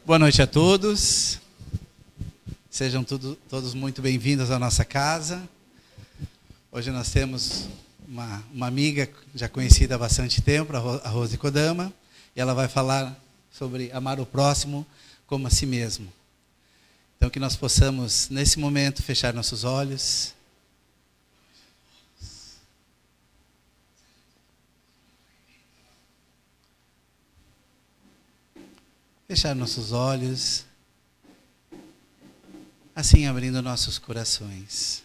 Boa noite a todos. Sejam todos muito bem-vindos à nossa casa. Hoje nós temos uma amiga já conhecida há bastante tempo, a Rose Kodama, e ela vai falar sobre amar o próximo como a si mesmo. Então que nós possamos, nesse momento, fechar nossos olhos. Fechar nossos olhos, assim abrindo nossos corações.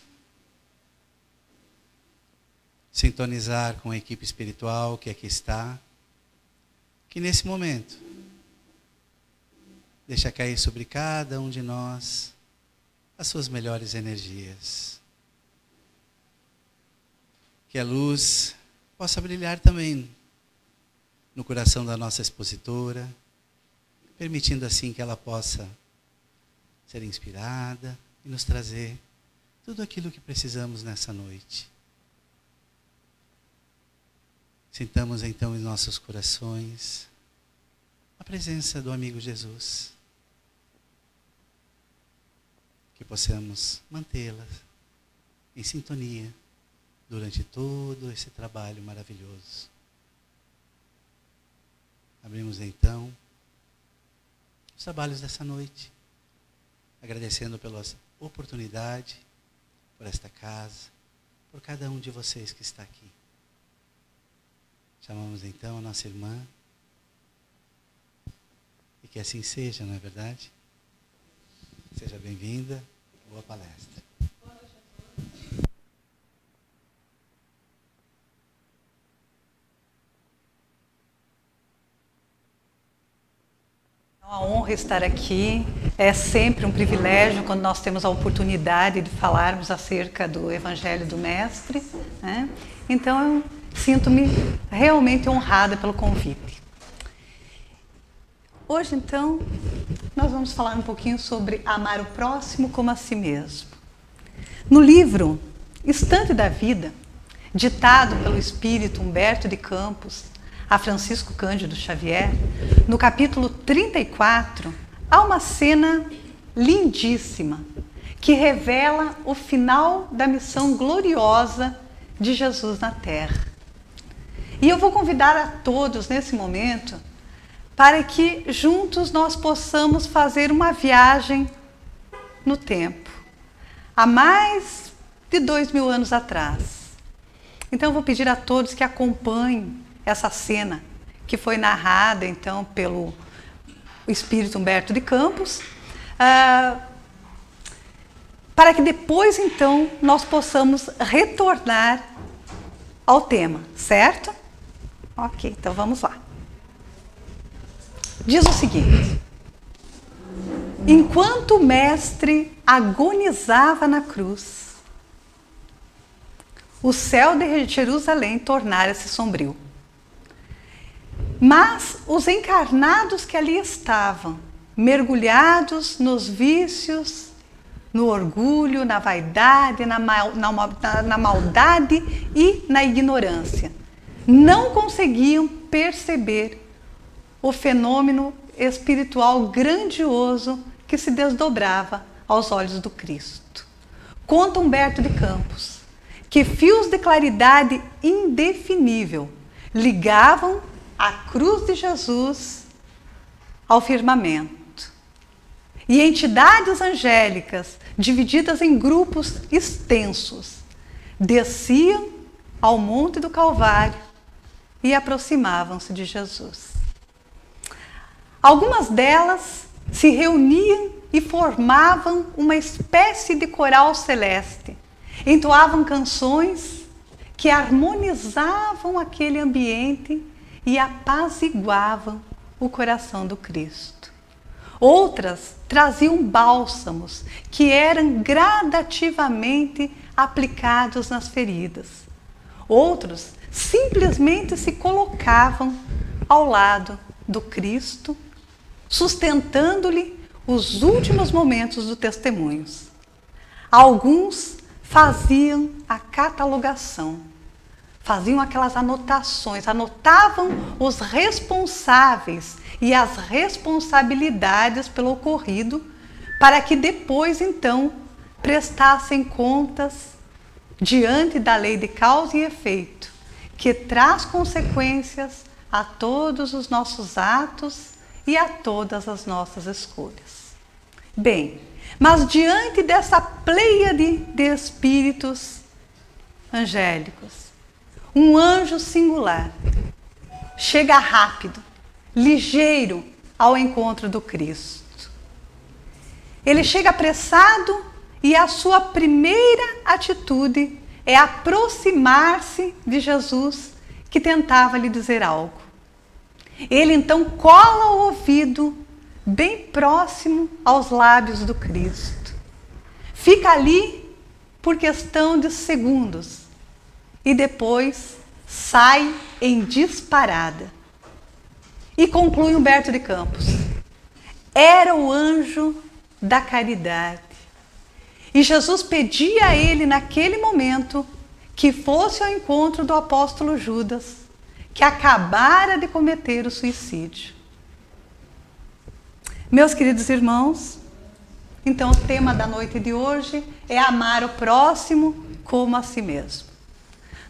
Sintonizar com a equipe espiritual que aqui está, que nesse momento deixa cair sobre cada um de nós as suas melhores energias. Que a luz possa brilhar também no coração da nossa expositora, permitindo assim que ela possa ser inspirada e nos trazer tudo aquilo que precisamos nessa noite. Sintamos então em nossos corações a presença do amigo Jesus. Que possamos mantê-la em sintonia durante todo esse trabalho maravilhoso. Abrimos então os trabalhos dessa noite, agradecendo pela oportunidade, por esta casa, por cada um de vocês que está aqui. Chamamos então a nossa irmã, e que assim seja, não é verdade? Seja bem-vinda, boa palestra. É uma honra estar aqui, é sempre um privilégio quando nós temos a oportunidade de falarmos acerca do Evangelho do Mestre, né? Então eu sinto-me realmente honrada pelo convite. Hoje então nós vamos falar um pouquinho sobre amar o próximo como a si mesmo. No livro Estante da Vida, ditado pelo espírito Humberto de Campos a Francisco Cândido Xavier, no capítulo 34, há uma cena lindíssima que revela o final da missão gloriosa de Jesus na Terra. E eu vou convidar a todos nesse momento para que juntos nós possamos fazer uma viagem no tempo, há mais de 2000 anos atrás. Então eu vou pedir a todos que acompanhem essa cena que foi narrada então pelo espírito Humberto de Campos, para que depois então nós possamos retornar ao tema, certo? Ok, então vamos lá. Diz o seguinte: enquanto o mestre agonizava na cruz, o céu de Jerusalém tornara-se sombrio. Mas os encarnados que ali estavam, mergulhados nos vícios, no orgulho, na vaidade, na maldade e na ignorância, não conseguiam perceber o fenômeno espiritual grandioso que se desdobrava aos olhos do Cristo. Conta Humberto de Campos que fios de claridade indefinível ligavam a cruz de Jesus ao firmamento. E entidades angélicas, divididas em grupos extensos, desciam ao Monte do Calvário e aproximavam-se de Jesus. Algumas delas se reuniam e formavam uma espécie de coral celeste. Entoavam canções que harmonizavam aquele ambiente e apaziguavam o coração do Cristo. Outras traziam bálsamos que eram gradativamente aplicados nas feridas. Outros simplesmente se colocavam ao lado do Cristo, sustentando-lhe os últimos momentos do testemunhos. Alguns faziam a catalogação, faziam aquelas anotações, anotavam os responsáveis e as responsabilidades pelo ocorrido, para que depois, então, prestassem contas diante da lei de causa e efeito, que traz consequências a todos os nossos atos e a todas as nossas escolhas. Bem, mas diante dessa pleiade de espíritos angélicos, um anjo singular chega rápido, ligeiro ao encontro do Cristo. Ele chega apressado e a sua primeira atitude é aproximar-se de Jesus, que tentava lhe dizer algo. Ele então cola o ouvido bem próximo aos lábios do Cristo. Fica ali por questão de segundos e depois sai em disparada. E conclui Humberto de Campos: era o anjo da caridade. E Jesus pedia a ele naquele momento que fosse ao encontro do apóstolo Judas, que acabara de cometer o suicídio. Meus queridos irmãos, então o tema da noite de hoje é amar o próximo como a si mesmo.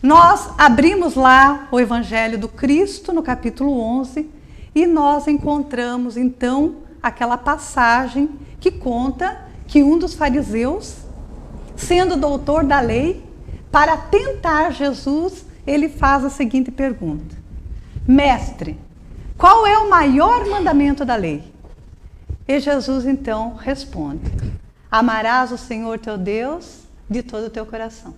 Nós abrimos lá o Evangelho do Cristo, no capítulo 11, e nós encontramos então aquela passagem que conta que um dos fariseus, sendo doutor da lei, para tentar Jesus, ele faz a seguinte pergunta: Mestre, qual é o maior mandamento da lei? E Jesus então responde: amarás o Senhor teu Deus de todo o teu coração,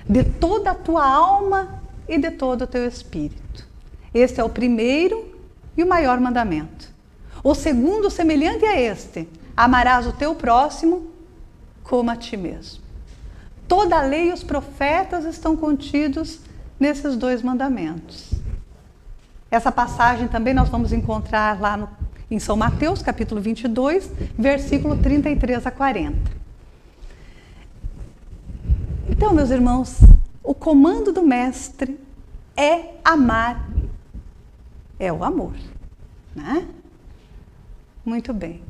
de toda a tua alma e de todo o teu espírito. Este é o primeiro e o maior mandamento. O segundo, semelhante a este: amarás o teu próximo como a ti mesmo. Toda a lei e os profetas estão contidos nesses dois mandamentos. Essa passagem também nós vamos encontrar lá em São Mateus, capítulo 22, versículo 33 a 40. Então, meus irmãos, o comando do Mestre é amar. É o amor, né? Muito bem.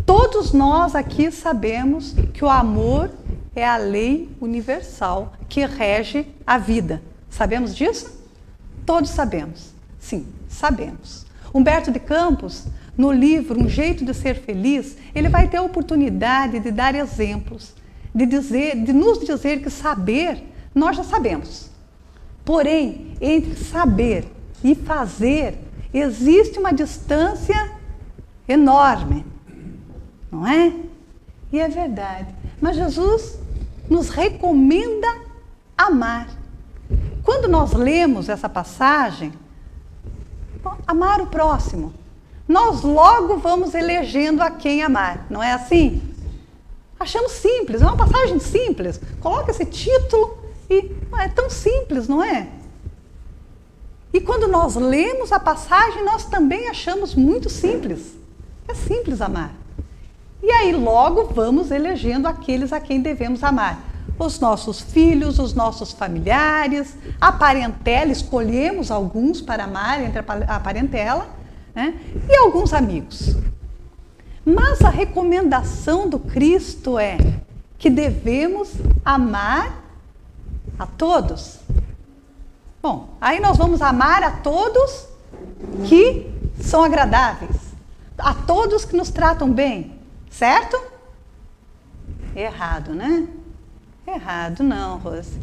Todos nós aqui sabemos que o amor é a lei universal que rege a vida. Sabemos disso? Todos sabemos. Sim, sabemos. Humberto de Campos, no livro Um Jeito de Ser Feliz, ele vai ter a oportunidade de dar exemplos, de nos dizer que saber, nós já sabemos. Porém, entre saber e fazer, existe uma distância enorme, não é? E é verdade. Mas Jesus nos recomenda amar. Quando nós lemos essa passagem, amar o próximo, nós logo vamos elegendo a quem amar, não é assim? Achamos simples, é uma passagem simples. Coloca esse título e é tão simples, não é? E quando nós lemos a passagem, nós também achamos muito simples. É simples amar. E aí logo vamos elegendo aqueles a quem devemos amar. Os nossos filhos, os nossos familiares, a parentela, escolhemos alguns para amar entre a parentela, né? E alguns amigos. Mas a recomendação do Cristo é que devemos amar a todos. Bom, aí nós vamos amar a todos que são agradáveis, a todos que nos tratam bem, certo? Errado, né? Errado não, Rose.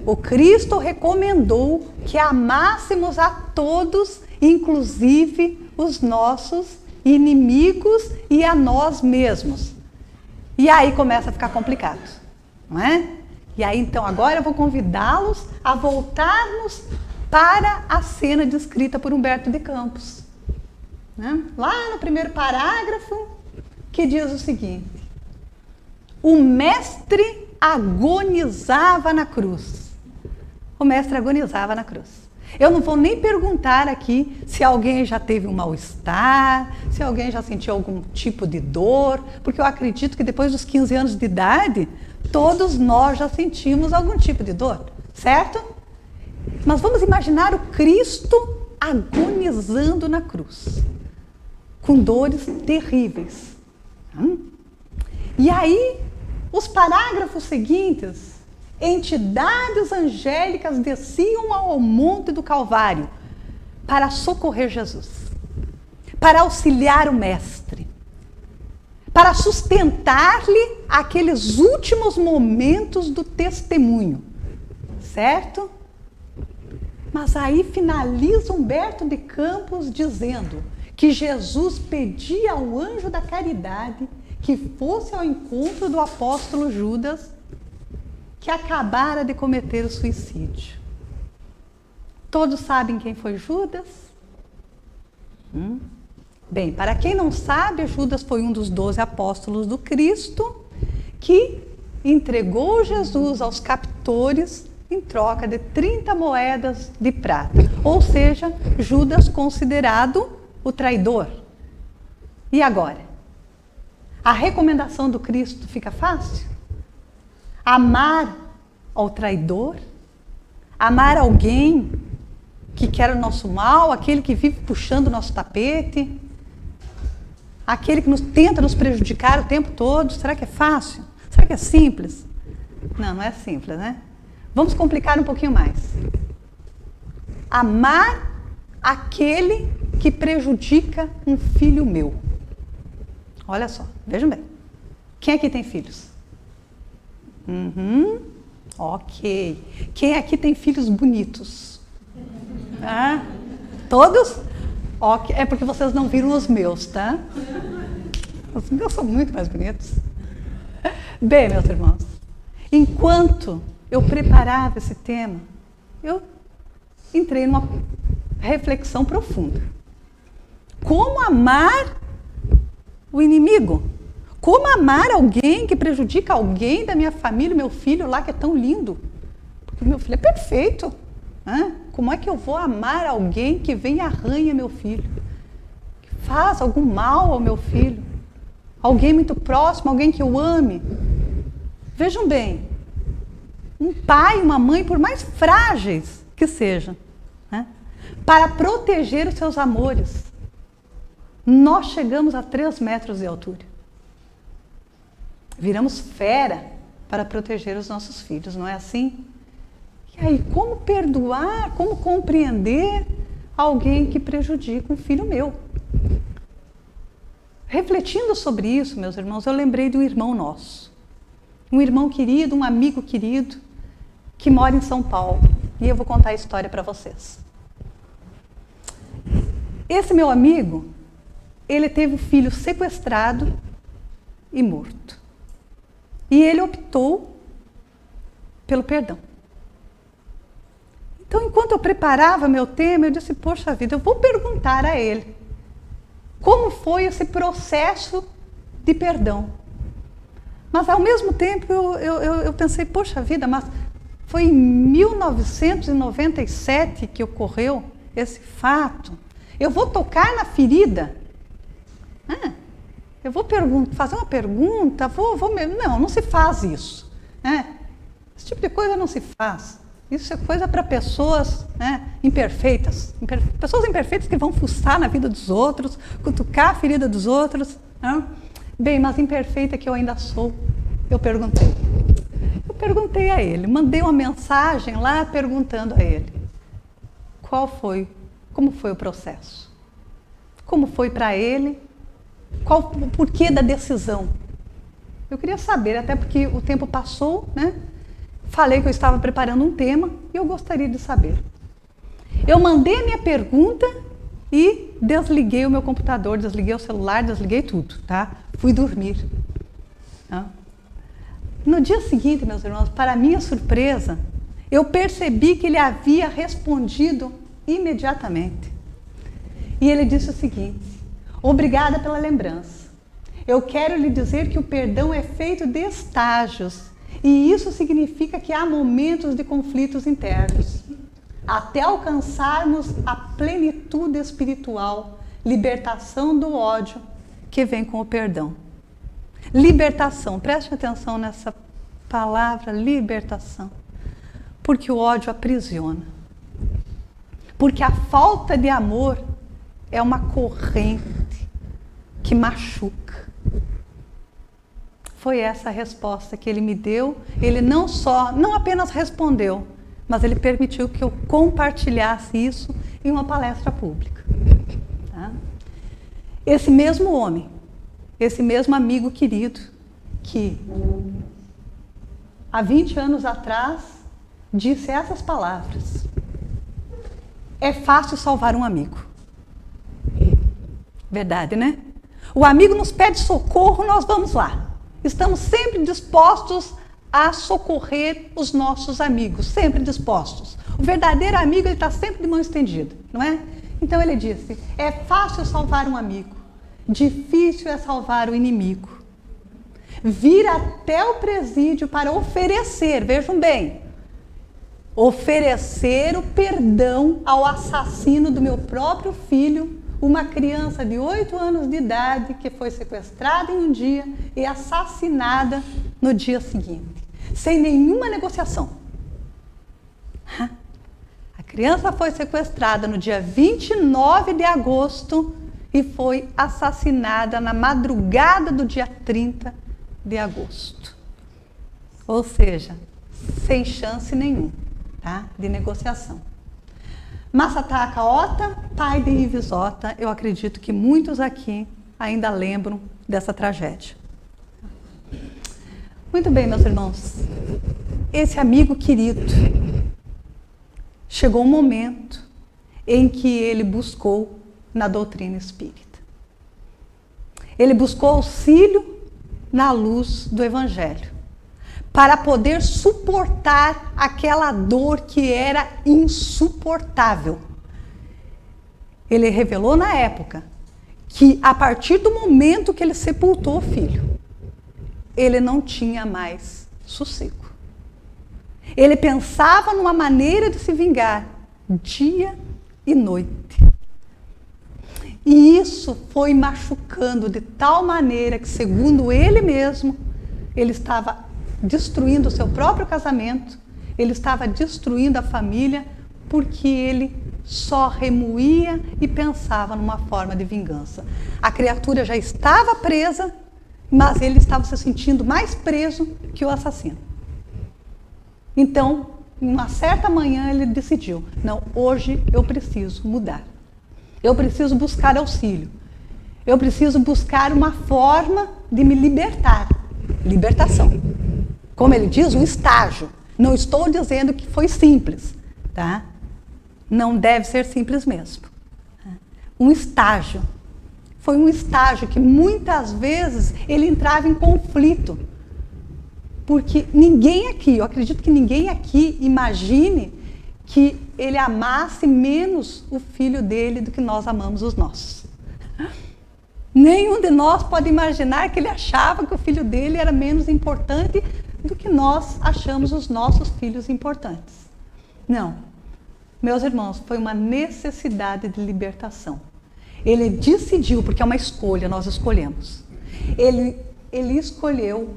O Cristo recomendou que amássemos a todos, inclusive os nossos inimigos e a nós mesmos. E aí começa a ficar complicado, não é? E aí então agora eu vou convidá-los a voltarmos para a cena descrita por Humberto de Campos, né? Lá no primeiro parágrafo, que diz o seguinte: o mestre agonizava na cruz. O mestre agonizava na cruz. Eu não vou nem perguntar aqui se alguém já teve um mal-estar, se alguém já sentiu algum tipo de dor, porque eu acredito que depois dos 15 anos de idade, todos nós já sentimos algum tipo de dor, certo? Mas vamos imaginar o Cristo agonizando na cruz, com dores terríveis. E aí, os parágrafos seguintes, entidades angélicas desciam ao monte do Calvário para socorrer Jesus, para auxiliar o Mestre, para sustentar-lhe aqueles últimos momentos do testemunho, certo? Mas aí finaliza Humberto de Campos dizendo que Jesus pedia ao anjo da caridade que fosse ao encontro do apóstolo Judas, que acabara de cometer o suicídio. Todos sabem quem foi Judas? Bem, para quem não sabe, Judas foi um dos 12 apóstolos do Cristo que entregou Jesus aos captores em troca de 30 moedas de prata. Ou seja, Judas considerado o traidor. E agora? A recomendação do Cristo fica fácil? Amar ao traidor? Amar alguém que quer o nosso mal, aquele que vive puxando o nosso tapete, aquele que tenta nos prejudicar o tempo todo? Será que é fácil? Será que é simples? Não, não é simples, né? Vamos complicar um pouquinho mais. Amar aquele que prejudica um filho meu. Olha só, vejam bem. Quem aqui tem filhos? Ok. Quem aqui tem filhos bonitos? Todos? Ok. É porque vocês não viram os meus, tá? Os meus são muito mais bonitos. Bem, meus irmãos, enquanto eu preparava esse tema, eu entrei numa reflexão profunda. Como amar o inimigo? Como amar alguém que prejudica alguém da minha família, meu filho lá que é tão lindo? Porque meu filho é perfeito. Como é que eu vou amar alguém que vem e arranha meu filho? Que faz algum mal ao meu filho? Alguém muito próximo, alguém que eu ame? Vejam bem, um pai, uma mãe, por mais frágeis que sejam, para proteger os seus amores, nós chegamos a 3 metros de altura. Viramos fera para proteger os nossos filhos, não é assim? E aí, como perdoar, como compreender alguém que prejudica um filho meu? Refletindo sobre isso, meus irmãos, eu lembrei de um irmão nosso. Um irmão querido, um amigo querido, que mora em São Paulo. E eu vou contar a história para vocês. Esse meu amigo, ele teve o filho sequestrado e morto. E ele optou pelo perdão. Então, enquanto eu preparava meu tema, eu disse, poxa vida, eu vou perguntar a ele como foi esse processo de perdão. Mas, ao mesmo tempo, eu pensei, poxa vida, mas foi em 1997 que ocorreu esse fato. Eu vou tocar na ferida? Eu vou fazer uma pergunta? Não se faz isso. Esse tipo de coisa não se faz. Isso é coisa para pessoas imperfeitas. Pessoas imperfeitas que vão fuçar na vida dos outros, cutucar a ferida dos outros. Bem, mas imperfeita que eu ainda sou, eu perguntei. Eu perguntei a ele, mandei uma mensagem lá perguntando a ele como foi o processo. Como foi para ele, o porquê da decisão. Eu queria saber, até porque o tempo passou, Falei que eu estava preparando um tema e eu gostaria de saber. Eu mandei a minha pergunta e desliguei o meu computador, desliguei o celular, desliguei tudo, tá? Fui dormir. No dia seguinte, meus irmãos, para minha surpresa, eu percebi que ele havia respondido imediatamente. E ele disse o seguinte: obrigada pela lembrança. Eu quero lhe dizer que o perdão é feito de estágios. E isso significa que há momentos de conflitos internos, até alcançarmos a plenitude espiritual, libertação do ódio que vem com o perdão. Libertação, preste atenção nessa palavra, libertação, porque o ódio aprisiona. Porque a falta de amor é uma corrente que machuca. Foi essa a resposta que ele me deu. Ele não apenas respondeu, mas ele permitiu que eu compartilhasse isso em uma palestra pública. Tá? Esse mesmo homem, esse mesmo amigo querido, que há 20 anos atrás disse essas palavras: é fácil salvar um amigo. Verdade, né? O amigo nos pede socorro, nós vamos lá. Estamos sempre dispostos a socorrer os nossos amigos, sempre dispostos. O verdadeiro amigo, ele está sempre de mão estendida, não é? Então ele disse: é fácil salvar um amigo, difícil é salvar o inimigo. Vir até o presídio para oferecer, vejam bem, oferecer o perdão ao assassino do meu próprio filho, uma criança de 8 anos de idade que foi sequestrada em um dia e assassinada no dia seguinte, sem nenhuma negociação. A criança foi sequestrada no dia 29 de agosto e foi assassinada na madrugada do dia 30 de agosto. Ou seja, sem chance nenhuma, tá? De negociação. Masataka Ota, pai de Ives Ota, eu acredito que muitos aqui ainda lembram dessa tragédia. Muito bem, meus irmãos. Esse amigo querido, chegou um momento em que ele buscou na doutrina espírita. Ele buscou auxílio na luz do Evangelho, para poder suportar aquela dor que era insuportável. Ele revelou na época que a partir do momento que ele sepultou o filho, ele não tinha mais sossego. Ele pensava numa maneira de se vingar dia e noite. E isso foi machucando de tal maneira que, segundo ele mesmo, ele estava destruindo o seu próprio casamento, ele estava destruindo a família, porque ele só remoía e pensava numa forma de vingança. A criatura já estava presa, mas ele estava se sentindo mais preso que o assassino. Então, em uma certa manhã, ele decidiu: não, hoje eu preciso mudar. Eu preciso buscar auxílio. Eu preciso buscar uma forma de me libertar. Libertação. Como ele diz, um estágio. Não estou dizendo que foi simples, tá? Não deve ser simples mesmo. Um estágio. Foi um estágio que muitas vezes ele entrava em conflito. Porque ninguém aqui, eu acredito que ninguém aqui imagine que ele amasse menos o filho dele do que nós amamos os nossos. Nenhum de nós pode imaginar que ele achava que o filho dele era menos importante do que nós achamos os nossos filhos importantes. Não. Meus irmãos, foi uma necessidade de libertação. Ele decidiu, porque é uma escolha, nós escolhemos. Ele escolheu,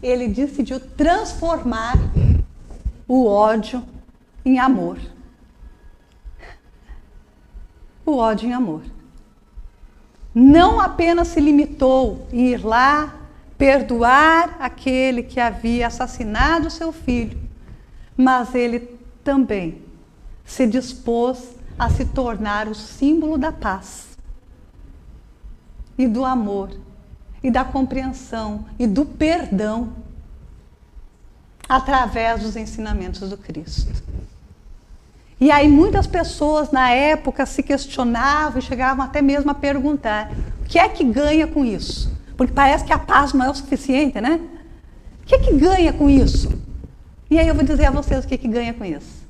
ele decidiu transformar o ódio em amor. O ódio em amor. Não apenas se limitou em ir lá perdoar aquele que havia assassinado seu filho, mas ele também se dispôs a se tornar o símbolo da paz e do amor e da compreensão e do perdão através dos ensinamentos do Cristo. E aí muitas pessoas na época se questionavam e chegavam até mesmo a perguntar: o que é que ganha com isso? Porque parece que a paz não é o suficiente, né? O que é que ganha com isso? E aí eu vou dizer a vocês o que é que ganha com isso.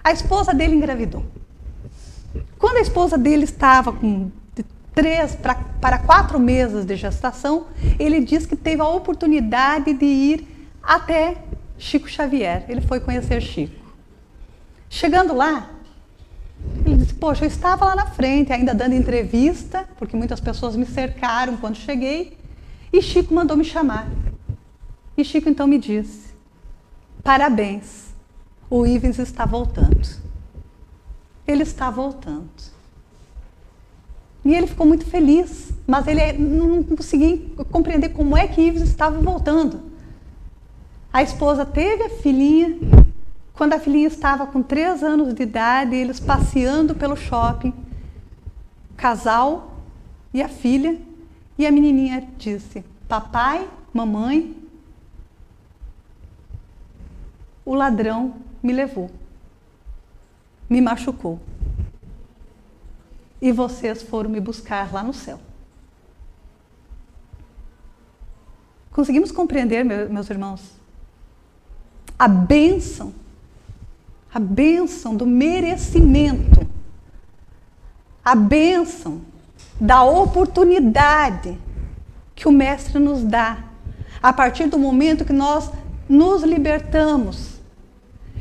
A esposa dele engravidou. Quando a esposa dele estava com 3 para 4 meses de gestação, ele disse que teve a oportunidade de ir até Chico Xavier. Ele foi conhecer Chico. Chegando lá, ele disse: poxa, eu estava lá na frente ainda dando entrevista, porque muitas pessoas me cercaram quando cheguei, e Chico mandou me chamar. E Chico então me disse: parabéns, o Ivens está voltando. ele está voltando. E ele ficou muito feliz, mas ele não conseguia compreender como é que Ives estava voltando. A esposa teve a filhinha, quando a filhinha estava com 3 anos de idade, eles passeando pelo shopping, o casal e a filha, e a menininha disse: papai, mamãe, o ladrão me levou, me machucou. E vocês foram me buscar lá no céu. Conseguimos compreender, meus irmãos? A bênção do merecimento, a bênção da oportunidade que o Mestre nos dá, a partir do momento que nós nos libertamos,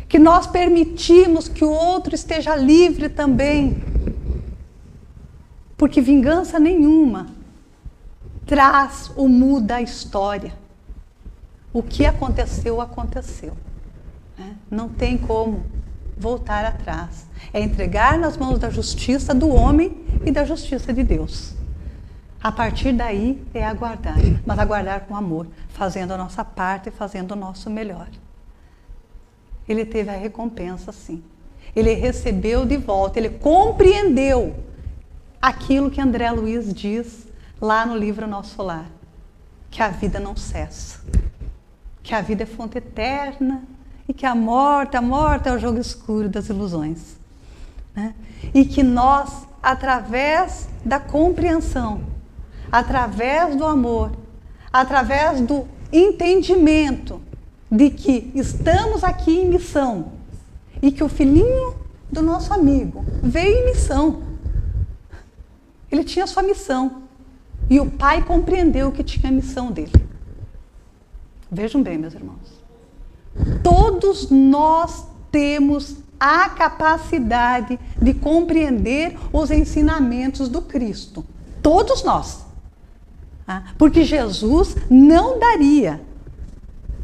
que nós permitimos que o outro esteja livre também. Porque vingança nenhuma traz ou muda a história. O que aconteceu, aconteceu. Não tem como voltar atrás. É entregar nas mãos da justiça do homem e da justiça de Deus. A partir daí é aguardar, mas aguardar com amor, fazendo a nossa parte e fazendo o nosso melhor. Ele teve a recompensa, sim. Ele recebeu de volta, ele compreendeu aquilo que André Luiz diz lá no livro Nosso Lar, que a vida não cessa, que a vida é fonte eterna e que a morte é o jogo escuro das ilusões, né? E que nós, através da compreensão, através do amor, através do entendimento de que estamos aqui em missão e que o filhinho do nosso amigo veio em missão. Ele tinha sua missão. E o pai compreendeu que tinha a missão dele. Vejam bem, meus irmãos. Todos nós temos a capacidade de compreender os ensinamentos do Cristo. Todos nós. Porque Jesus não daria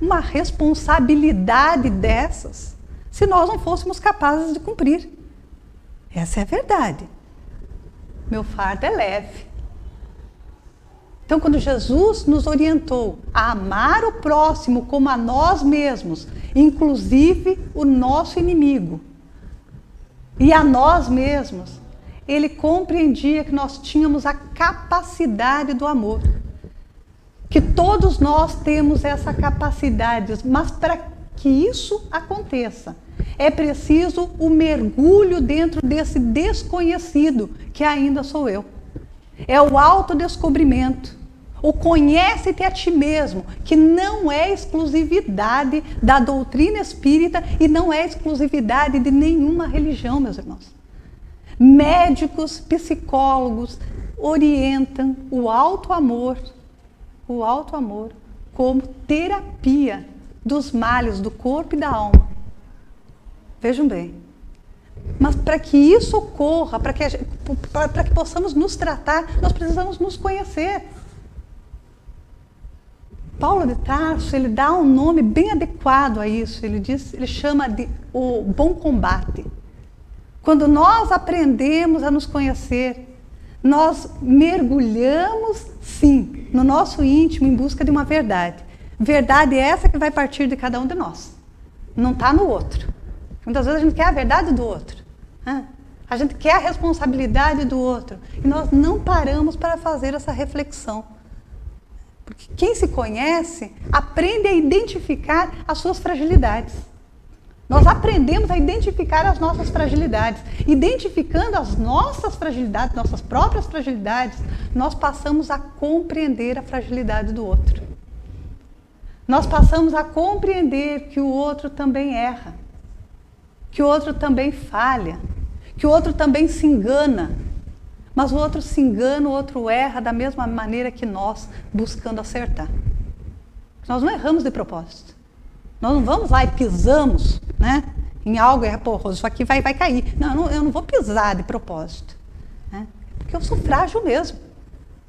uma responsabilidade dessas se nós não fôssemos capazes de cumprir. Essa é a verdade. Meu fardo é leve. Então, quando Jesus nos orientou a amar o próximo como a nós mesmos, inclusive o nosso inimigo, e a nós mesmos, ele compreendia que nós tínhamos a capacidade do amor. Que todos nós temos essa capacidade, mas para que isso aconteça, é preciso o mergulho dentro desse desconhecido, que ainda sou eu. É o autodescobrimento. O conhece-te a ti mesmo, que não é exclusividade da doutrina espírita e não é exclusividade de nenhuma religião, meus irmãos. Médicos, psicólogos orientam o auto-amor como terapia dos males do corpo e da alma. Vejam bem. Mas para que isso ocorra, para que possamos nos tratar, nós precisamos nos conhecer. Paulo de Tarso, ele dá um nome bem adequado a isso. Ele chama de o bom combate. Quando nós aprendemos a nos conhecer, nós mergulhamos, sim, no nosso íntimo em busca de uma verdade. Verdade é essa que vai partir de cada um de nós. Não está no outro. Muitas vezes a gente quer a verdade do outro. A gente quer a responsabilidade do outro. E nós não paramos para fazer essa reflexão. Porque quem se conhece aprende a identificar as suas fragilidades. Nós aprendemos a identificar as nossas fragilidades. Identificando as nossas fragilidades, nossas próprias fragilidades, nós passamos a compreender a fragilidade do outro. Nós passamos a compreender que o outro também erra, que o outro também falha, que o outro também se engana. Mas o outro se engana, o outro erra da mesma maneira que nós, buscando acertar. Nós não erramos de propósito. Nós não vamos lá e pisamos, né, em algo e isso aqui vai cair. Não, eu não vou pisar de propósito. Né? Porque eu sou frágil mesmo.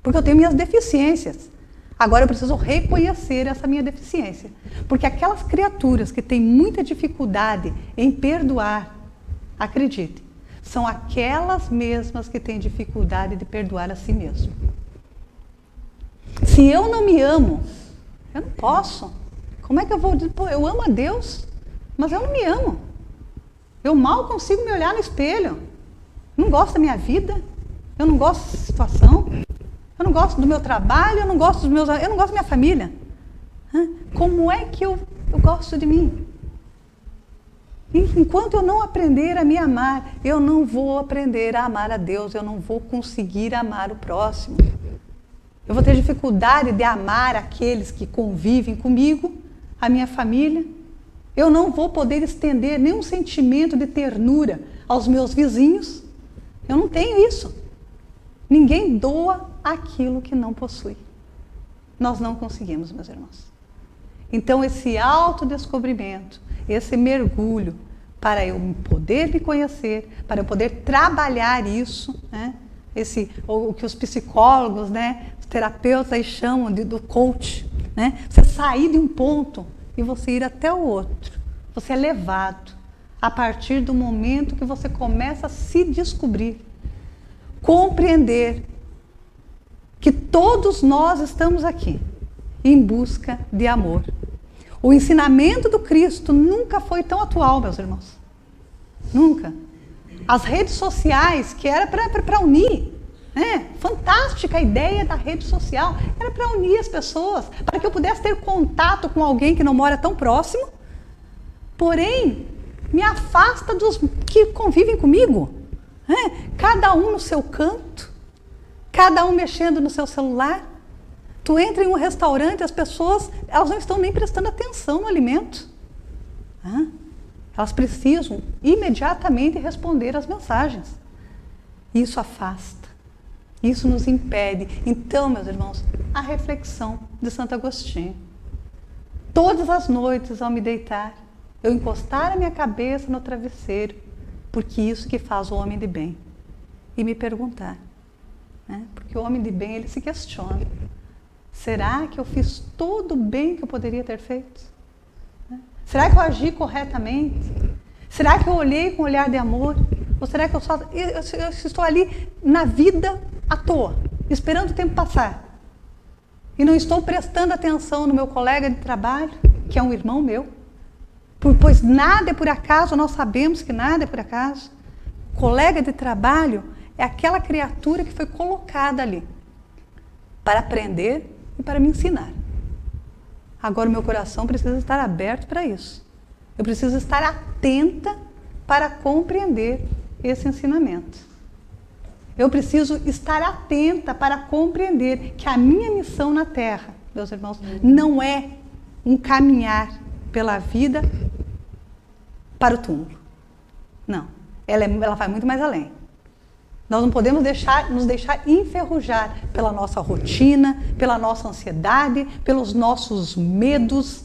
Porque eu tenho minhas deficiências. Agora eu preciso reconhecer essa minha deficiência. Porque aquelas criaturas que têm muita dificuldade em perdoar, acreditem, são aquelas mesmas que têm dificuldade de perdoar a si mesmo. Se eu não me amo, eu não posso. Como é que eu vou dizer, pô, eu amo a Deus, mas eu não me amo. Eu mal consigo me olhar no espelho. Não gosto da minha vida, eu não gosto dessa situação, eu não gosto do meu trabalho, eu não gosto da minha família. Como é que eu gosto de mim? Enquanto eu não aprender a me amar, eu não vou aprender a amar a Deus, eu não vou conseguir amar o próximo. Eu vou ter dificuldade de amar aqueles que convivem comigo, a minha família. Eu não vou poder estender nenhum sentimento de ternura aos meus vizinhos. Eu não tenho isso. Ninguém doa aquilo que não possui. Nós não conseguimos, meus irmãos. Então, esse autodescobrimento, esse mergulho, para eu poder me conhecer, para eu poder trabalhar isso, né? O que os psicólogos, né, os terapeutas aí chamam do coach, né? Você sair de um ponto e você ir até o outro. Você é levado a partir do momento que você começa a se descobrir, compreender que todos nós estamos aqui em busca de amor. O ensinamento do Cristo nunca foi tão atual, meus irmãos. Nunca. As redes sociais, que era para unir, né? Fantástica a ideia da rede social, era para unir as pessoas, para que eu pudesse ter contato com alguém que não mora tão próximo, porém, me afasta dos que convivem comigo. Né? Cada um no seu canto, cada um mexendo no seu celular. Tu entra em um restaurante, as pessoas, elas não estão nem prestando atenção no alimento. Elas precisam imediatamente responder às mensagens. Isso afasta, isso nos impede. Então, meus irmãos, a reflexão de Santo Agostinho. Todas as noites, ao me deitar, eu encostar a minha cabeça no travesseiro, porque isso que faz o homem de bem. E me perguntar, né? Porque o homem de bem, ele se questiona. Será que eu fiz todo o bem que eu poderia ter feito? Será que eu agi corretamente? Será que eu olhei com um olhar de amor? Ou será que eu estou ali na vida à toa, esperando o tempo passar? E não estou prestando atenção no meu colega de trabalho, que é um irmão meu? Pois nada é por acaso, nós sabemos que nada é por acaso. O colega de trabalho é aquela criatura que foi colocada ali para aprender e para me ensinar. Agora o meu coração precisa estar aberto para isso. Eu preciso estar atenta para compreender esse ensinamento. Eu preciso estar atenta para compreender que a minha missão na Terra, meus irmãos, não é um caminhar pela vida para o túmulo. Não. Ela vai muito mais além. Nós não podemos nos deixar enferrujar pela nossa rotina, pela nossa ansiedade, pelos nossos medos,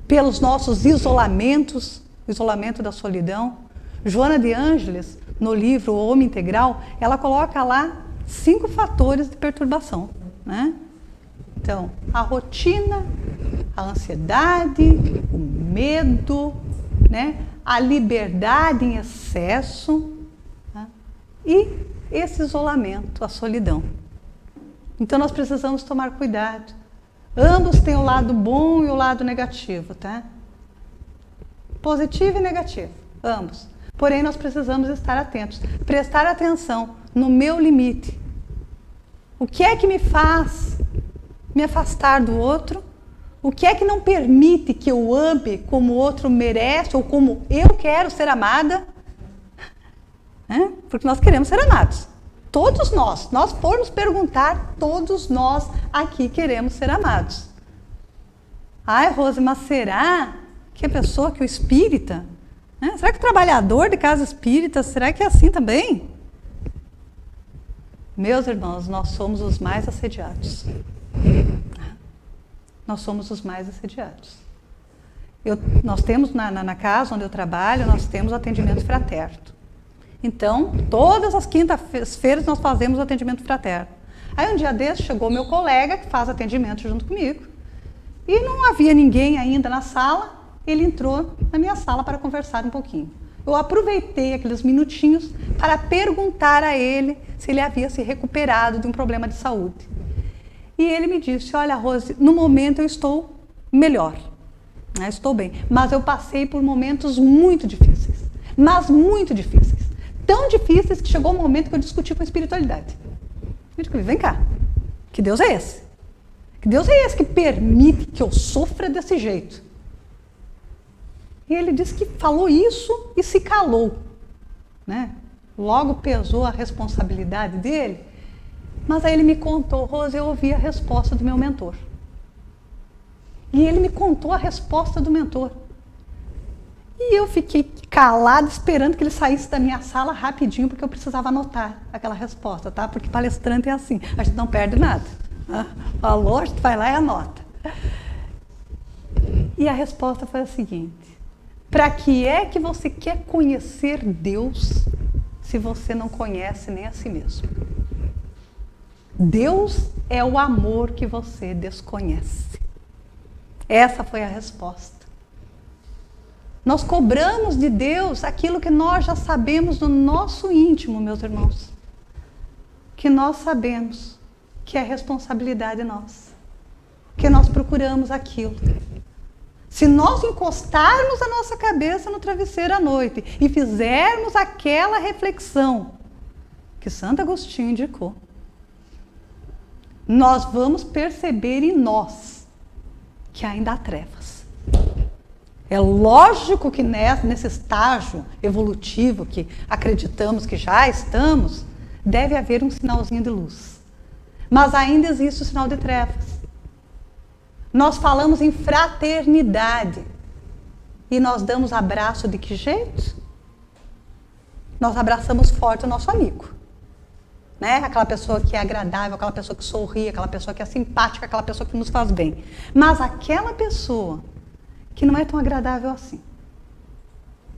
pelos nossos isolamentos, o isolamento da solidão. Joana de Ângeles, no livro O Homem Integral, ela coloca lá 5 fatores de perturbação, né? Então, a rotina, a ansiedade, o medo, né? A liberdade em excesso, né? E esse isolamento, a solidão. Então nós precisamos tomar cuidado. Ambos têm o lado bom e o lado negativo, tá? Positivo e negativo, ambos. Porém, nós precisamos estar atentos, prestar atenção no meu limite. O que é que me faz me afastar do outro? O que é que não permite que eu ame como o outro merece ou como eu quero ser amada? Porque nós queremos ser amados. Todos nós formos perguntar, todos nós aqui queremos ser amados. Ai, Rose, mas será que a pessoa, que o espírita, né? Será que o trabalhador de casa espírita, será que é assim também? Meus irmãos, nós somos os mais assediados. Nós somos os mais assediados. Nós temos na casa onde eu trabalho, nós temos atendimento fraterno. Então, todas as quintas-feiras nós fazemos atendimento fraterno. Aí um dia desse chegou meu colega que faz atendimento junto comigo e não havia ninguém ainda na sala, ele entrou na minha sala para conversar um pouquinho. eu aproveitei aqueles minutinhos para perguntar a ele se ele havia se recuperado de um problema de saúde. E ele me disse, olha, Rose, no momento eu estou melhor, né? Estou bem, mas eu passei por momentos muito difíceis, mas muito difíceis. Tão difíceis que chegou um momento que eu discuti com a espiritualidade. Eu disse, vem cá, que Deus é esse? Que Deus é esse que permite que eu sofra desse jeito? E ele disse que falou isso e se calou, né? Logo pesou a responsabilidade dele, mas aí ele me contou, Rose, eu ouvi a resposta do meu mentor. E ele me contou a resposta do mentor. E eu fiquei calada, esperando que ele saísse da minha sala rapidinho, porque eu precisava anotar aquela resposta, tá? Porque palestrante é assim, a gente não perde nada. Falou, a gente vai lá e anota. E a resposta foi a seguinte: para que é que você quer conhecer Deus se você não conhece nem a si mesmo? Deus é o amor que você desconhece. Essa foi a resposta. Nós cobramos de Deus aquilo que nós já sabemos no nosso íntimo, meus irmãos. Que nós sabemos que é responsabilidade nossa. Que nós procuramos aquilo. Se nós encostarmos a nossa cabeça no travesseiro à noite e fizermos aquela reflexão que Santo Agostinho indicou, nós vamos perceber em nós que ainda há trevas. É lógico que nesse estágio evolutivo que acreditamos que já estamos, deve haver um sinalzinho de luz. Mas ainda existe o sinal de trevas. Nós falamos em fraternidade e nós damos abraço de que jeito? Nós abraçamos forte o nosso amigo, né? Aquela pessoa que é agradável, aquela pessoa que sorri, aquela pessoa que é simpática, aquela pessoa que nos faz bem. Mas aquela pessoa que não é tão agradável assim,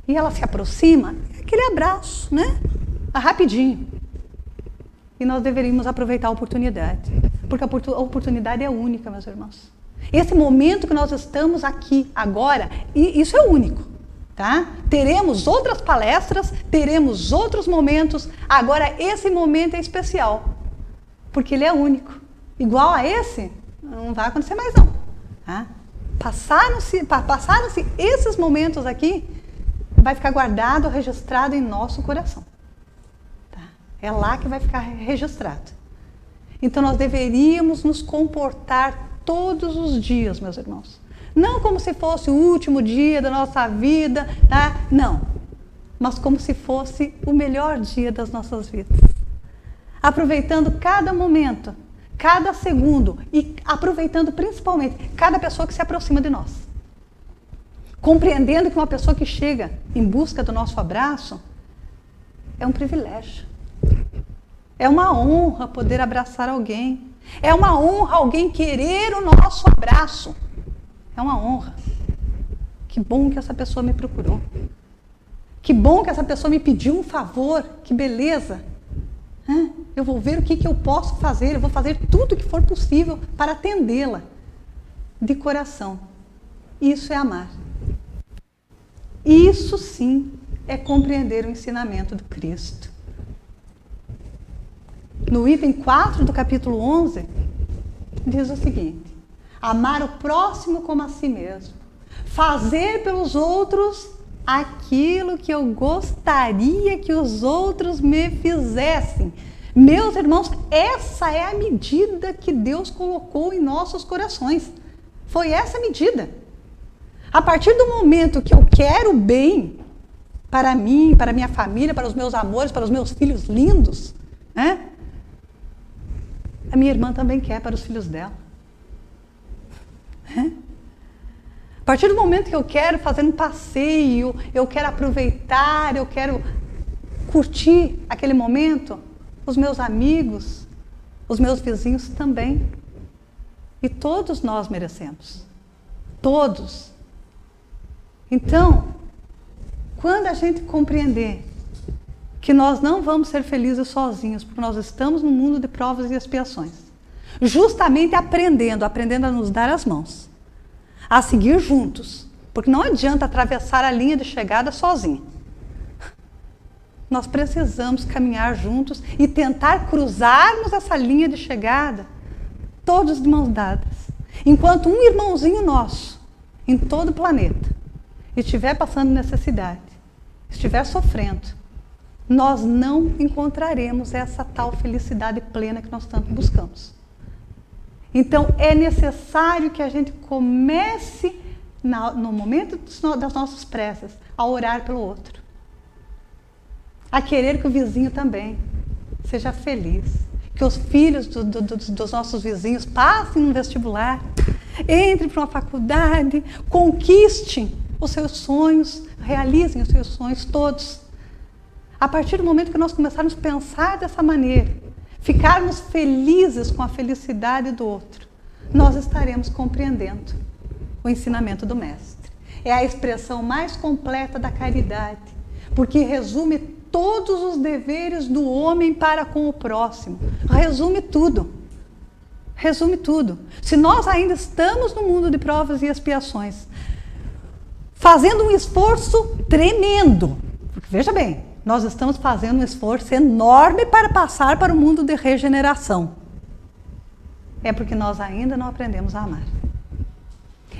e ela se aproxima, é aquele abraço, né? Rapidinho. E nós deveríamos aproveitar a oportunidade, porque a oportunidade é única, meus irmãos. Esse momento que nós estamos aqui agora, e isso é único, tá? Teremos outras palestras, teremos outros momentos, agora esse momento é especial, porque ele é único. Igual a esse, não vai acontecer mais não, tá? Passaram-se esses momentos aqui, vai ficar guardado, registrado em nosso coração. Tá? É lá que vai ficar registrado. Então nós deveríamos nos comportar todos os dias, meus irmãos. Não como se fosse o último dia da nossa vida, tá? Não. Mas como se fosse o melhor dia das nossas vidas. Aproveitando cada momento, cada segundo e aproveitando principalmente cada pessoa que se aproxima de nós. Compreendendo que uma pessoa que chega em busca do nosso abraço é um privilégio. É uma honra poder abraçar alguém. É uma honra alguém querer o nosso abraço. É uma honra. Que bom que essa pessoa me procurou. Que bom que essa pessoa me pediu um favor. Que beleza. Eu vou ver o que eu posso fazer. Eu vou fazer tudo o que for possível para atendê-la. De coração. Isso é amar. Isso sim é compreender o ensinamento do Cristo. No item 4 do capítulo 11, diz o seguinte: amar o próximo como a si mesmo, fazer pelos outros aquilo que eu gostaria que os outros me fizessem. Meus irmãos, essa é a medida que Deus colocou em nossos corações. Foi essa a medida. A partir do momento que eu quero bem para mim, para minha família, para os meus amores, para os meus filhos lindos, né? A minha irmã também quer para os filhos dela. A partir do momento que eu quero fazer um passeio, eu quero aproveitar, eu quero curtir aquele momento, os meus amigos, os meus vizinhos também. E todos nós merecemos. Todos. Então, quando a gente compreender que nós não vamos ser felizes sozinhos, porque nós estamos num mundo de provas e expiações. Justamente aprendendo a nos dar as mãos, a seguir juntos, porque não adianta atravessar a linha de chegada sozinho. nós precisamos caminhar juntos e tentar cruzarmos essa linha de chegada, todos de mãos dadas. Enquanto um irmãozinho nosso, em todo o planeta, estiver passando necessidade, estiver sofrendo, nós não encontraremos essa tal felicidade plena que nós tanto buscamos. Então, é necessário que a gente comece, no momento das nossas preces, a orar pelo outro. A querer que o vizinho também seja feliz. Que os filhos dos nossos vizinhos passem no vestibular, entrem para uma faculdade, conquistem os seus sonhos, realizem os seus sonhos todos. A partir do momento que nós começarmos a pensar dessa maneira, ficarmos felizes com a felicidade do outro, nós estaremos compreendendo o ensinamento do Mestre. É a expressão mais completa da caridade, porque resume todos os deveres do homem para com o próximo. Resume tudo. Resume tudo. Se nós ainda estamos no mundo de provas e expiações, fazendo um esforço tremendo, porque veja bem, nós estamos fazendo um esforço enorme para passar para o mundo de regeneração. É porque nós ainda não aprendemos a amar.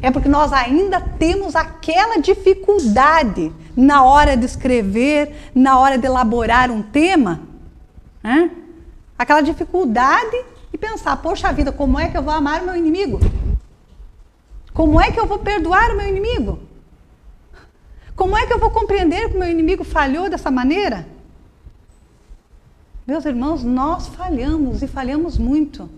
É porque nós ainda temos aquela dificuldade na hora de escrever, na hora de elaborar um tema, né? Aquela dificuldade de pensar, poxa vida, como é que eu vou amar o meu inimigo? Como é que eu vou perdoar o meu inimigo? Como é que eu vou compreender que o meu inimigo falhou dessa maneira? Meus irmãos, nós falhamos e falhamos muito.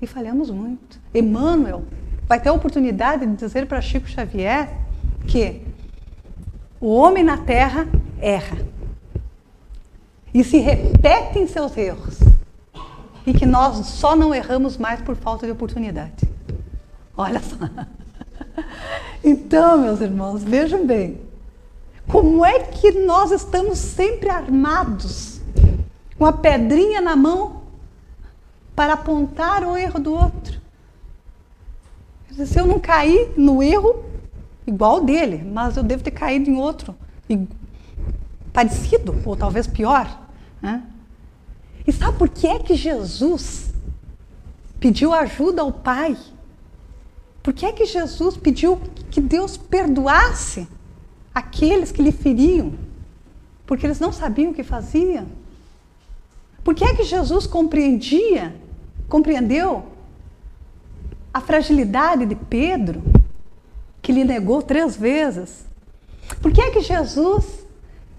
E falhamos muito. Emmanuel vai ter a oportunidade de dizer para Chico Xavier que o homem na Terra erra. E se repete em seus erros. E que nós só não erramos mais por falta de oportunidade. Olha só. Então, meus irmãos, vejam bem. Como é que nós estamos sempre armados, com a pedrinha na mão, para apontar o erro do outro? Se eu não cair no erro igual dele, mas eu devo ter caído em outro, parecido, ou talvez pior, né? E sabe por que é que Jesus pediu ajuda ao Pai? Por que é que Jesus pediu que Deus perdoasse aqueles que lhe feriam? Porque eles não sabiam o que faziam. Por que é que Jesus compreendeu a fragilidade de Pedro, que lhe negou 3 vezes? Por que é que Jesus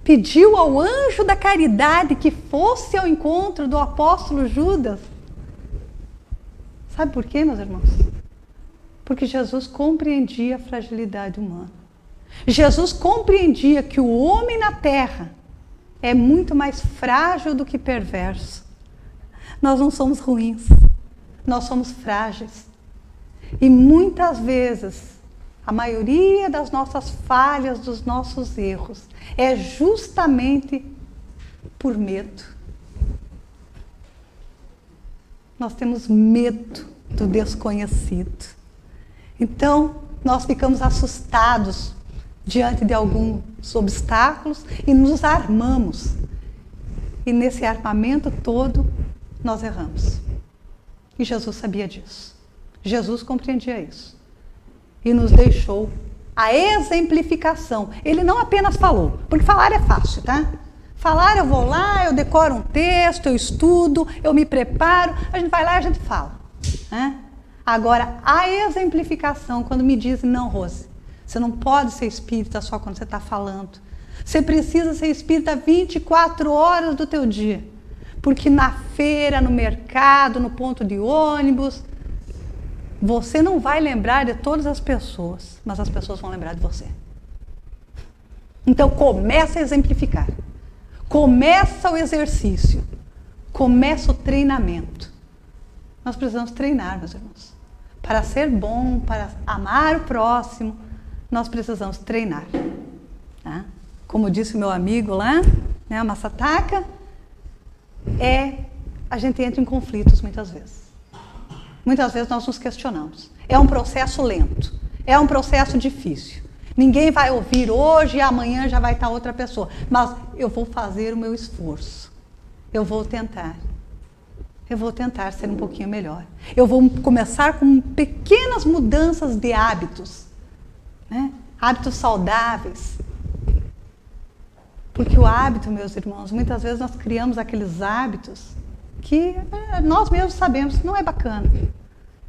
pediu ao anjo da caridade que fosse ao encontro do apóstolo Judas? Sabe por quê, meus irmãos? Porque Jesus compreendia a fragilidade humana. Jesus compreendia que o homem na terra é muito mais frágil do que perverso. Nós não somos ruins, nós somos frágeis. E muitas vezes, a maioria das nossas falhas, dos nossos erros, é justamente por medo. Nós temos medo do desconhecido. Então, nós ficamos assustados diante de alguns obstáculos e nos armamos. E nesse armamento todo, nós erramos. E Jesus sabia disso. Jesus compreendia isso. E nos deixou a exemplificação. Ele não apenas falou, porque falar é fácil, tá? Falar, eu vou lá, eu decoro um texto, eu estudo, eu me preparo, a gente vai lá e a gente fala, né? Agora, a exemplificação, quando me dizem, não, Rose, você não pode ser espírita só quando você está falando. Você precisa ser espírita 24 horas do teu dia. Porque na feira, no mercado, no ponto de ônibus, você não vai lembrar de todas as pessoas, mas as pessoas vão lembrar de você. Então, começa a exemplificar. Começa o exercício. Começa o treinamento. Nós precisamos treinar, meus irmãos. Para ser bom, para amar o próximo, nós precisamos treinar. Tá? Como disse o meu amigo lá, né, o Masataka, a gente entra em conflitos muitas vezes. Muitas vezes nós nos questionamos. É um processo lento, é um processo difícil. Ninguém vai ouvir hoje e amanhã já vai estar outra pessoa. Mas eu vou fazer o meu esforço. Eu vou tentar. Eu vou tentar ser um pouquinho melhor. Eu vou começar com pequenas mudanças de hábitos, né? Hábitos saudáveis. Porque o hábito, meus irmãos, muitas vezes nós criamos aqueles hábitos que nós mesmos sabemos que não é bacana.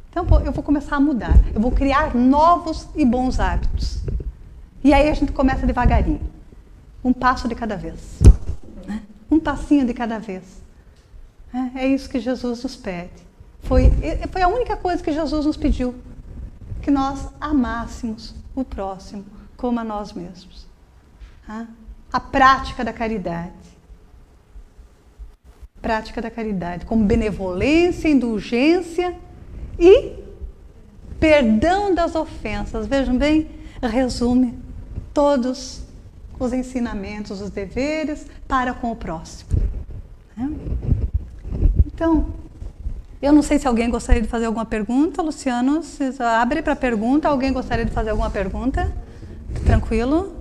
Então eu vou começar a mudar. Eu vou criar novos e bons hábitos. E aí a gente começa devagarinho. Um passo de cada vez. Né? Um passinho de cada vez. É isso que Jesus nos pede. Foi a única coisa que Jesus nos pediu. Que nós amássemos o próximo como a nós mesmos. A prática da caridade. Prática da caridade. Com benevolência, indulgência e perdão das ofensas. Vejam bem, resume todos os ensinamentos, os deveres para com o próximo. Então, eu não sei se alguém gostaria de fazer alguma pergunta. Luciano, abre para pergunta. Alguém gostaria de fazer alguma pergunta? Tranquilo?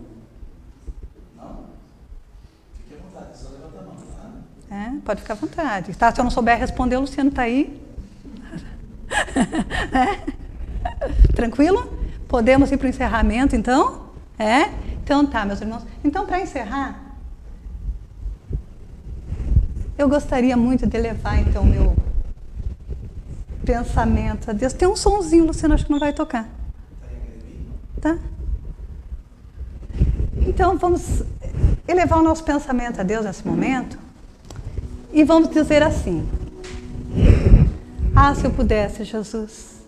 Não? Fique à vontade, só levanta a mão, tá? Pode ficar à vontade. Tá, se eu não souber responder, o Luciano está aí. Tranquilo? Podemos ir para o encerramento, então? Então tá, meus irmãos. Então, para encerrar, eu gostaria muito de levar, então, meu pensamento a Deus. Tem um sonzinho, Luciano, acho que não vai tocar. Tá? Então, vamos elevar o nosso pensamento a Deus nesse momento e vamos dizer assim: se eu pudesse, Jesus,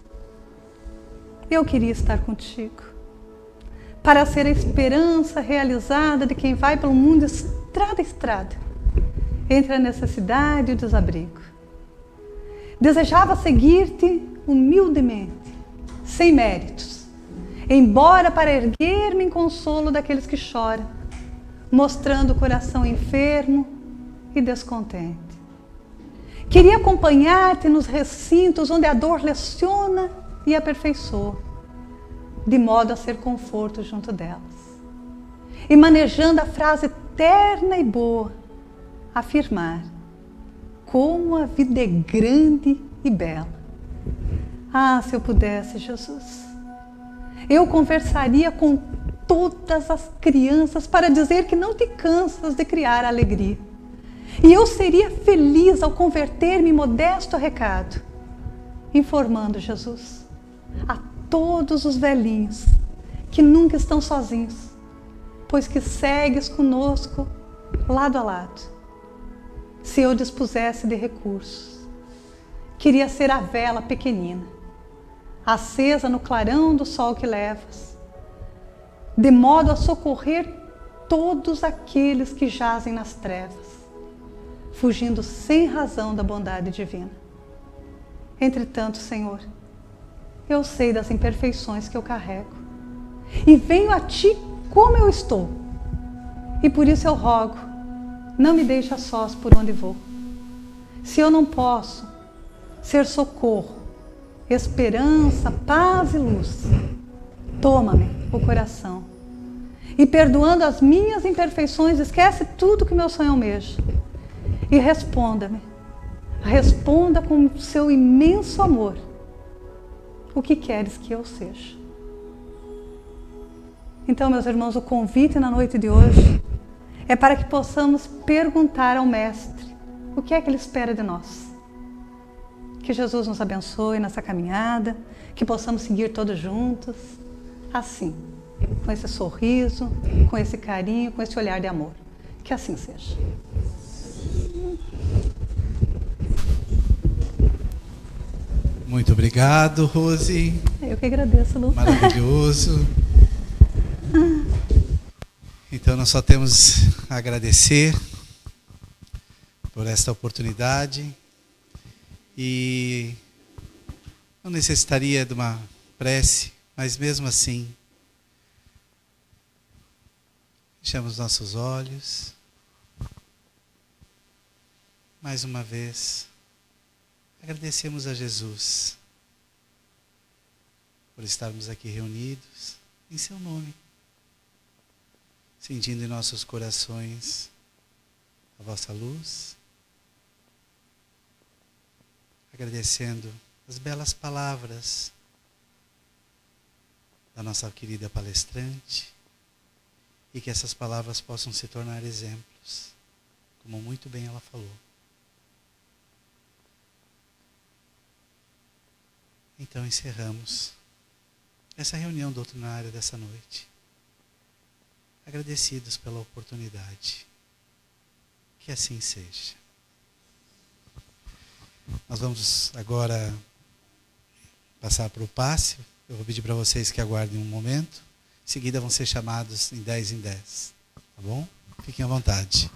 eu queria estar contigo, para ser a esperança realizada de quem vai pelo mundo estrada a estrada, entre a necessidade e o desabrigo. Desejava seguir-te humildemente, sem méritos, embora para erguer-me em consolo daqueles que choram, mostrando o coração enfermo e descontente. Queria acompanhar-te nos recintos onde a dor leciona e aperfeiçoa, de modo a ser conforto junto delas. E manejando a frase terna e boa, afirmar como a vida é grande e bela. Se eu pudesse, Jesus, eu conversaria com todas as crianças para dizer que não te cansas de criar alegria. E eu seria feliz ao converter-me em modesto recado, informando, Jesus, a todos os velhinhos que nunca estão sozinhos, pois que segues conosco lado a lado. Se eu dispusesse de recursos, queria ser a vela pequenina, acesa no clarão do sol que levas, de modo a socorrer todos aqueles que jazem nas trevas, fugindo sem razão da bondade divina. Entretanto, Senhor, eu sei das imperfeições que eu carrego e venho a Ti como eu estou. E por isso eu rogo, não me deixe a sós por onde vou. Se eu não posso ser socorro, esperança, paz e luz, toma-me o coração e, perdoando as minhas imperfeições, esquece tudo que meu sonho almeja e responda-me. Responda com o seu imenso amor o que queres que eu seja. Então, meus irmãos, o convite na noite de hoje é para que possamos perguntar ao Mestre o que é que Ele espera de nós. Que Jesus nos abençoe nessa caminhada, que possamos seguir todos juntos, assim, com esse sorriso, com esse carinho, com esse olhar de amor. Que assim seja. Muito obrigado, Rose. Eu que agradeço, Lu. Maravilhoso. Então, nós só temos a agradecer por esta oportunidade e não necessitaria de uma prece, mas mesmo assim, fechamos nossos olhos, mais uma vez, agradecemos a Jesus por estarmos aqui reunidos em seu nome. sentindo em nossos corações a vossa luz, agradecendo as belas palavras da nossa querida palestrante, e que essas palavras possam se tornar exemplos, como muito bem ela falou. Então encerramos essa reunião doutrinária dessa noite, agradecidos pela oportunidade. Que assim seja. Nós vamos agora passar para o passe. Eu vou pedir para vocês que aguardem um momento. Em seguida vão ser chamados em 10 em 10. Tá bom? Fiquem à vontade.